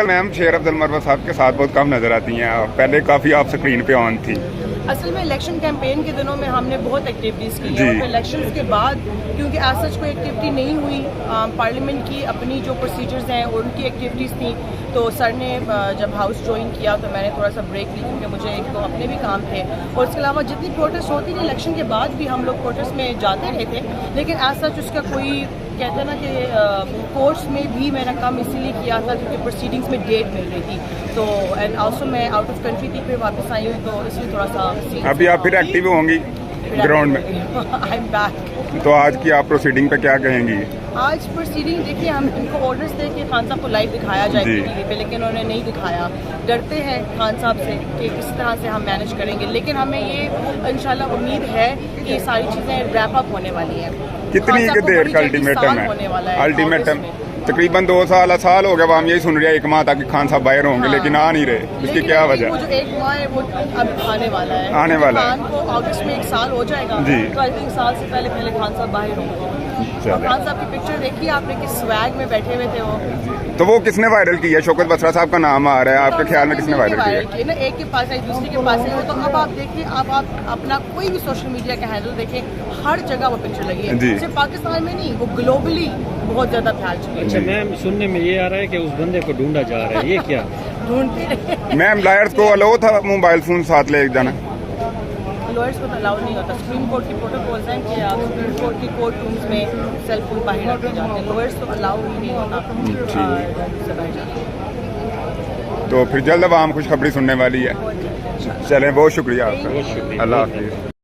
میم شیر افضل مروت صاحب کے ساتھ بہت کم نظر آتی ہیں، پہلے کافی آپ اسکرین پہ آن تھی۔ اصل میں الیکشن کیمپین کے دنوں میں ہم نے بہت ایکٹیویٹیز کی جی۔ ہیں، اور الیکشنز کے بعد کیونکہ ایز سچ کوئی ایکٹیویٹی نہیں ہوئی، پارلیمنٹ کی اپنی جو پروسیجرز ہیں ان کی ایکٹیویٹیز تھیں، تو سر نے جب ہاؤس جوائن کیا تو میں نے تھوڑا سا بریک لی، کیونکہ مجھے ایک تو اپنے بھی کام تھے، اور اس کے علاوہ جتنی پروٹیسٹ ہوتی تھی الیکشن کے بعد بھی ہم لوگ پروٹیسٹ میں جاتے رہے تھے، لیکن ایز سچ اس کا کوئی کہتے ہیں نا کہ کورس میں بھی میں نے کام اسی لیے کیا تھا کیونکہ پروسیڈنگس میں ڈیٹ مل رہی تھی، تو اینڈ آلسو میں آؤٹ آف کنٹری تھی، پھر واپس آئی ہوں، تو اس لیے تھوڑا سا ابھی آپ پھر ایکٹیو ہوں گی گراؤنڈ میں؟ I am back. تو آج کی آپ پروسیڈنگ پہ کیا کہیں گی؟ آج پروسیڈنگ دیکھیے، ہم ان کو آرڈرز تھے کہ خان صاحب کو لائیو دکھایا جائے جی۔ ٹی وی پہ، لیکن انہوں نے نہیں دکھایا۔ ڈرتے ہیں خان صاحب سے کہ کس طرح سے ہم مینیج کریں گے، لیکن ہمیں یہ انشاءاللہ امید ہے کہ یہ ساری چیزیں ریپ اپ ہونے والی ہیں۔ کتنی دیر کا الٹیمیٹم ہے؟ الٹیمیٹم تقریباً 2 سال ہو گیا، وہ ہم یہی سن رہے ہیں 1 ماہ تک کہ خان صاحب باہر ہوں گے، لیکن آ نہیں رہے، اس کی کیا وجہ؟ وہ جو 1 ماہ ہے وہ اب آنے والا ہے، آنے والا ہے۔ خان کو اگست میں 1 سال ہو جائے گا، جی۔ تو آئی تھنک سال سے پہلے خان صاحب باہر ہوں گے۔ اور خان صاحب کی پکچر دیکھیے آپ نے، کس سویگ میں بیٹھے ہوئے تھے وہ۔ تو وہ کس نے وائرل کیا؟ شوکت بسرا صاحب کا نام آ رہا ہے، آپ کے خیال میں کس نے وائرل کیا؟ نا ایک کے پاس ہے دوسرے کے پاس ہے، تو اب آپ دیکھیے، اب آپ اپنا کوئی بھی سوشل میڈیا کا ہینڈل دیکھیں، ہر جگہ وہ پکچر لگی ہے، صرف پاکستان میں نہیں، وہ گلوبلی بہت زیادہ پھیل چکی ہے۔ اچھا میم، سننے میں یہ آ رہا ہے کہ اس بندے کو ڈھونڈا جا رہا ہے، یہ کیا؟ ڈھونڈتے رہے۔ میم لائرز کو الاؤ تھا موبائل فون ساتھ لے جانا؟ لوئرس کو تو الاؤ نہیں ہوتا، سپریم کورٹ کی پروٹوکولز ہیں کہ آپ سپریم کورٹ کی کورٹ رومز میں سیل فون باہر رکھے جاتے ہیں، لوئرس کو الاؤ ہی نہیں ہوتا سے باہر جاتے۔ تو پھر جلد عوام خوشخبری سننے والی ہے۔ چلیں، بہت شکریہ آپ کا، بہت شکریہ، اللہ حافظ۔